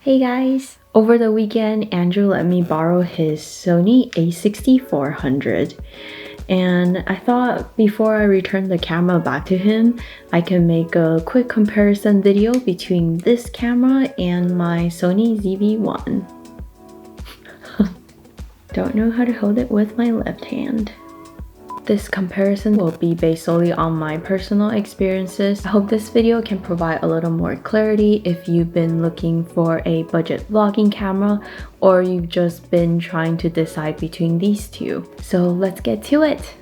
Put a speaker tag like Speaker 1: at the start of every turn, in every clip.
Speaker 1: Hey guys! Over the weekend, Andrew let me borrow his Sony a6400 and I thought before I return the camera back to him, I can make a quick comparison video between this camera and my Sony ZV-1. Don't know how to hold it with my left hand. This comparison will be based solely on my personal experiences. I hope this video can provide a little more clarity if you've been looking for a budget vlogging camera or you've just been trying to decide between these two. So let's get to it!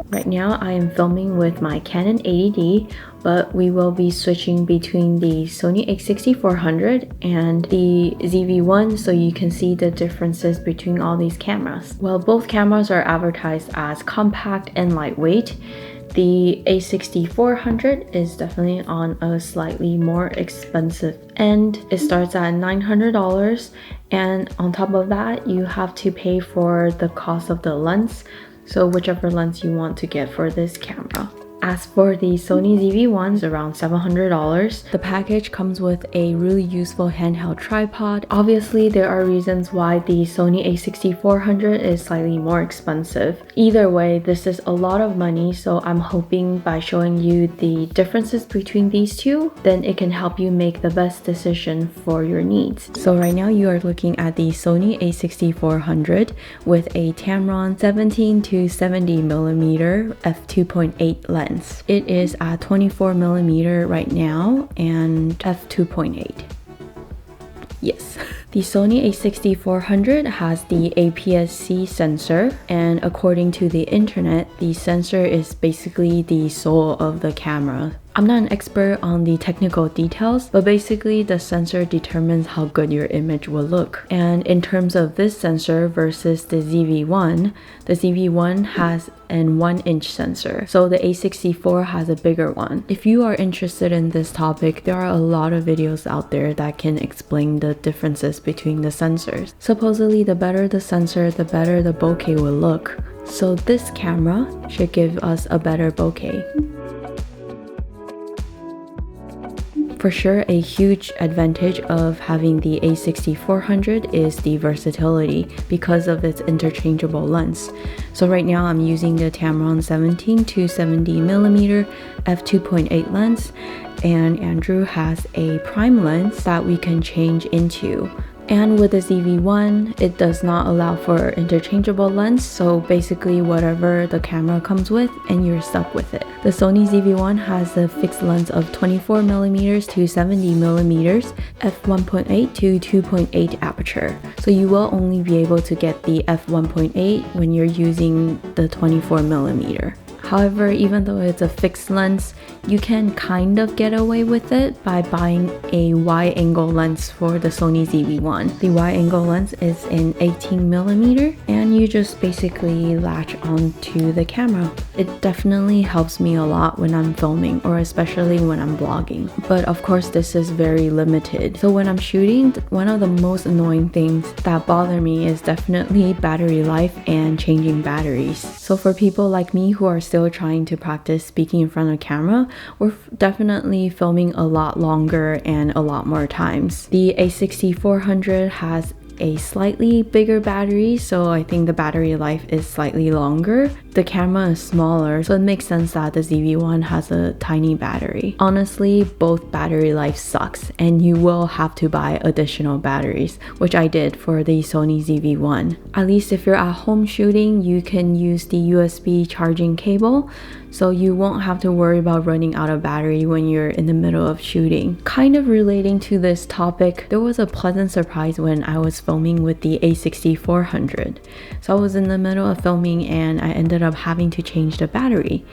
Speaker 1: Right now I am filming with my Canon 80D, but we will be switching between the Sony a6400 and the ZV-1 so you can see the differences between all these cameras. While both cameras are advertised as compact and lightweight, the a6400 is definitely on a slightly more expensive end. It starts at $900, and on top of that you have to pay for the cost of the lens, so whichever lens you want to get for this camera. As for the Sony ZV-1, it's around $700. The package comes with a really useful handheld tripod. Obviously, there are reasons why the Sony a6400 is slightly more expensive. Either way, this is a lot of money, so I'm hoping by showing you the differences between these two, then it can help you make the best decision for your needs. So right now you are looking at the Sony a6400 with a Tamron 17 to 70mm f2.8 lens. It is at 24mm right now and f2.8. Yes. The Sony a6400 has the APS-C sensor, and according to the internet, the sensor is basically the soul of the camera. I'm not an expert on the technical details, but basically the sensor determines how good your image will look. And in terms of this sensor versus the ZV-1 has an 1-inch sensor, so the a64 has a bigger one. If you are interested in this topic, there are a lot of videos out there that can explain the differences between the sensors. Supposedly, the better the sensor, the better the bokeh will look. So this camera should give us a better bokeh. For sure, a huge advantage of having the a6400 is the versatility because of its interchangeable lens. So right now I'm using the Tamron 17 to 70mm f2.8 lens, and Andrew has a prime lens that we can change into. And with the ZV-1, it does not allow for interchangeable lens, so basically whatever the camera comes with and you're stuck with it. The Sony ZV-1 has a fixed lens of 24mm to 70mm f1.8 to 2.8 aperture, so you will only be able to get the f1.8 when you're using the 24mm. However, even though it's a fixed lens, you can kind of get away with it by buying a wide-angle lens for the Sony ZV-1. The wide-angle lens is in 18mm, and you just basically latch onto the camera. It definitely helps me a lot when I'm filming, or especially when I'm vlogging. But of course, this is very limited. So when I'm shooting, one of the most annoying things that bother me is definitely battery life and changing batteries. So for people like me who are still trying to practice speaking in front of camera, we're definitely filming a lot longer and a lot more times. The a6400 has a slightly bigger battery, so I think the battery life is slightly longer. The camera is smaller, so it makes sense that the ZV-1 has a tiny battery. Honestly, both battery life sucks, and you will have to buy additional batteries, which I did for the Sony ZV-1. At least if you're at home shooting, you can use the USB charging cable, so you won't have to worry about running out of battery when you're in the middle of shooting. Kind of relating to this topic, there was a pleasant surprise when I was filming with the a6400. So I was in the middle of filming and I ended up having to change the battery.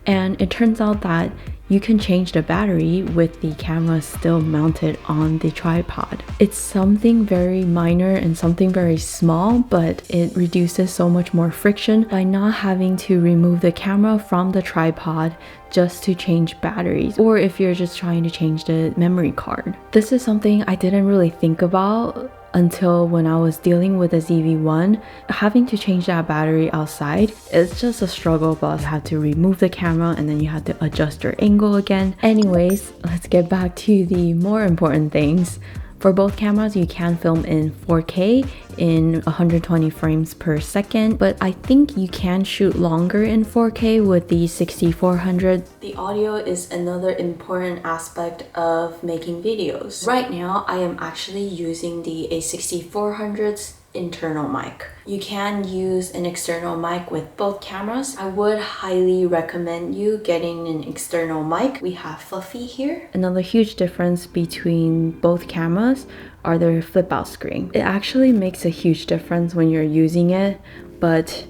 Speaker 1: And it turns out that you can change the battery with the camera still mounted on the tripod. It's something very minor and something very small, but it reduces so much more friction by not having to remove the camera from the tripod just to change batteries, or if you're just trying to change the memory card. This is something I didn't really think about until when I was dealing with the ZV-1. Having to change that battery outside, it's just a struggle, but you have to remove the camera and then you have to adjust your angle again. Anyways, let's get back to the more important things. For both cameras, you can film in 4K in 120 frames per second, but I think you can shoot longer in 4K with the 6400. The audio is another important aspect of making videos. Right now, I am actually using the a6400's internal mic. You can use an external mic with both cameras. I would highly recommend you getting an external mic. We have Fluffy here. Another huge difference between both cameras are their flip out screen. It actually makes a huge difference when you're using it, but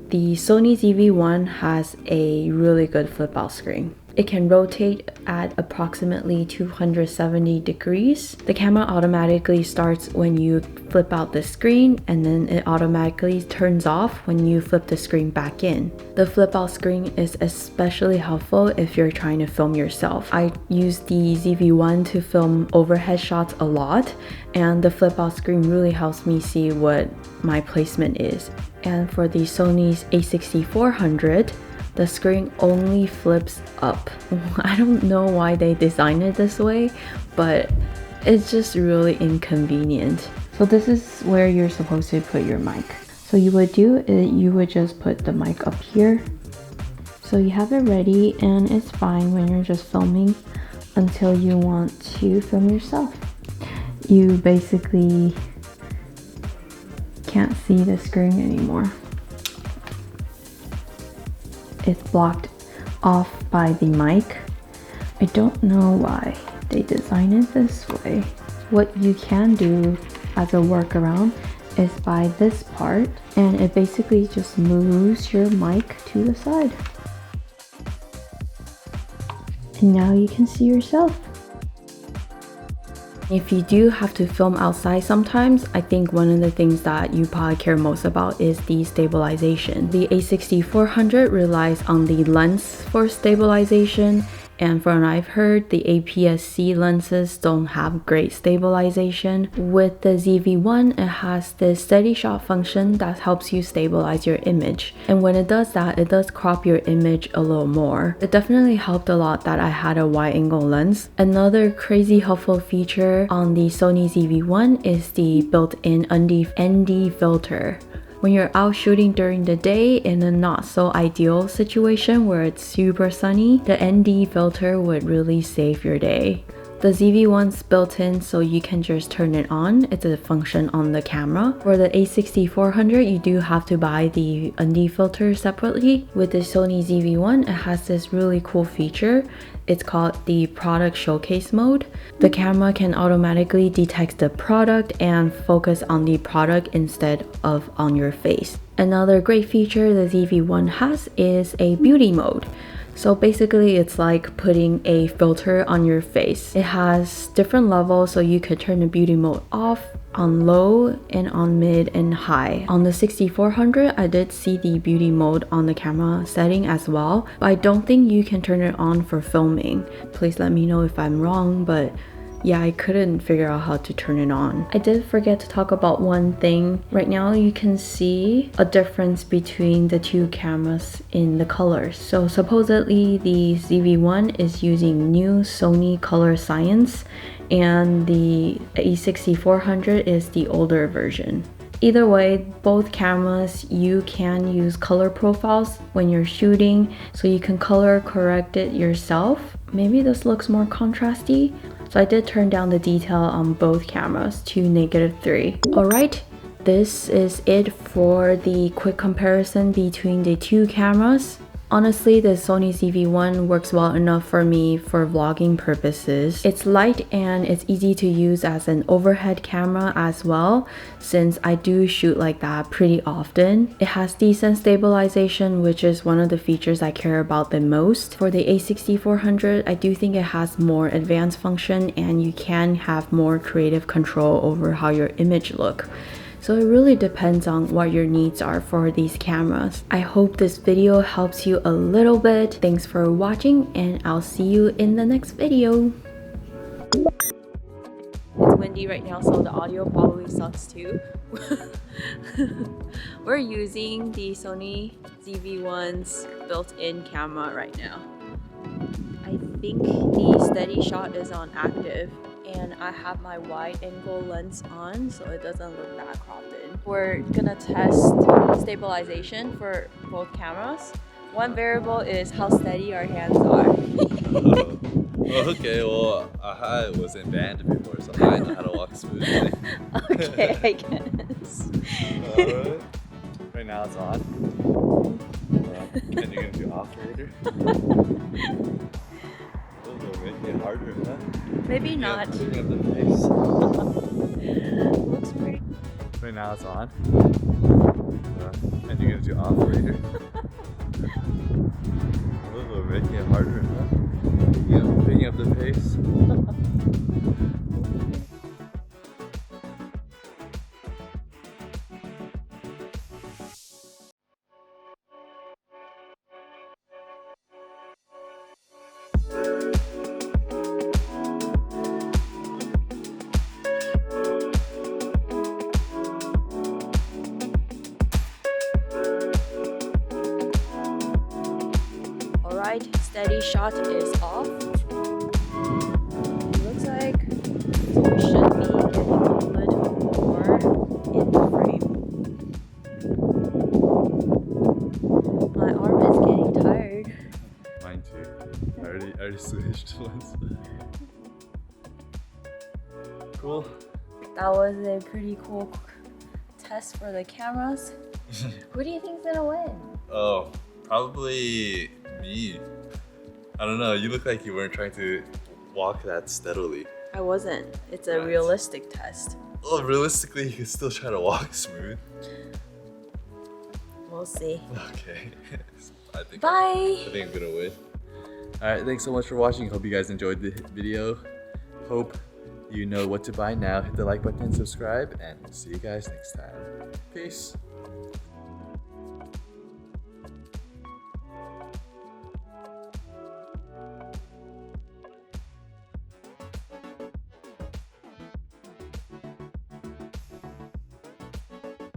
Speaker 1: the Sony ZV-1 has a really good flip out screen. It can rotate at approximately 270 degrees. The camera automatically starts when you flip out the screen, and then it automatically turns off when you flip the screen back in. The flip out screen is especially helpful if you're trying to film yourself. I use the ZV-1 to film overhead shots a lot, and the flip out screen really helps me see what my placement is. And for the Sony's a6400, the screen only flips up. I don't know why they designed it this way, but it's just really inconvenient. So this is where you're supposed to put your mic. So you would just put the mic up here. So you have it ready, and it's fine when you're just filming until you want to film yourself. You basically can't see the screen anymore. It's blocked off by the mic. I don't know why they designed it this way. What you can do as a workaround is by this part, and it basically just moves your mic to the side. And now you can see yourself. If you do have to film outside sometimes, I think one of the things that you probably care most about is the stabilization. The a6400 relies on the lens for stabilization, and from what I've heard, the APS-C lenses don't have great stabilization. With the ZV-1, it has this steady shot function that helps you stabilize your image. And when it does that, it does crop your image a little more. It definitely helped a lot that I had a wide angle lens. Another crazy helpful feature on the Sony ZV-1 is the built-in ND filter. When you're out shooting during the day in a not so ideal situation where it's super sunny, the ND filter would really save your day. The ZV-1's built in, so you can just turn it on. It's a function on the camera. For the a6400, you do have to buy the ND filter separately. With the Sony ZV-1, it has this really cool feature. It's called the product showcase mode. The camera can automatically detect the product and focus on the product instead of on your face. Another great feature the ZV-1 has is a beauty mode. So basically it's like putting a filter on your face. It has different levels, so you could turn the beauty mode off, on low, and on mid and high. On the 6400, I did see the beauty mode on the camera setting as well, but I don't think you can turn it on for filming. Please let me know if I'm wrong, but yeah, I couldn't figure out how to turn it on. I did forget to talk about one thing. Right now you can see a difference between the two cameras in the colors. So supposedly the ZV-1 is using new Sony color science, and the a6400 is the older version. Either way, both cameras, you can use color profiles when you're shooting, so you can color correct it yourself. Maybe this looks more contrasty. So I did turn down the detail on both cameras to -3. Alright, this is it for the quick comparison between the two cameras. Honestly, the Sony ZV-1 works well enough for me for vlogging purposes. It's light and it's easy to use as an overhead camera as well, since I do shoot like that pretty often. It has decent stabilization, which is one of the features I care about the most. For the a6400, I do think it has more advanced function and you can have more creative control over how your image look. So it really depends on what your needs are for these cameras. I hope this video helps you a little bit. Thanks for watching, and I'll see you in the next video. It's windy right now, so the audio probably sucks too. We're using the Sony ZV-1's built-in camera right now. I think the steady shot is on active, and I have my wide angle lens on so it doesn't look that cropped in. We're gonna test stabilization for both cameras. One variable is how steady our hands are.
Speaker 2: Okay, well, I was in band before, so I know how to walk smoothly.
Speaker 1: Okay, I guess.
Speaker 2: Alright. Right now it's on. And you're gonna do off later? Those will make it harder, huh?
Speaker 1: Maybe not.
Speaker 2: Picking up the pace.
Speaker 1: Looks pretty.
Speaker 2: Right now it's on. And you're gonna do off later? Those will make it harder, huh? Picking up the pace.
Speaker 1: Alright, steady shot is off. Looks like we should be getting a little more in the frame. My arm is getting tired.
Speaker 2: Mine too. I already switched once. Cool.
Speaker 1: That was a pretty cool test for the cameras. Who do you think's gonna win?
Speaker 2: Oh, probably me. I don't know, you look like you weren't trying to walk that steadily.
Speaker 1: I wasn't. It's a realistic test.
Speaker 2: Well, realistically, you can still try to walk smooth.
Speaker 1: We'll see.
Speaker 2: Okay. I think
Speaker 1: Bye!
Speaker 2: I think I'm gonna win. Alright, thanks so much for watching. Hope you guys enjoyed the video. Hope you know what to buy now. Hit the like button and subscribe, and we'll see you guys next time. Peace.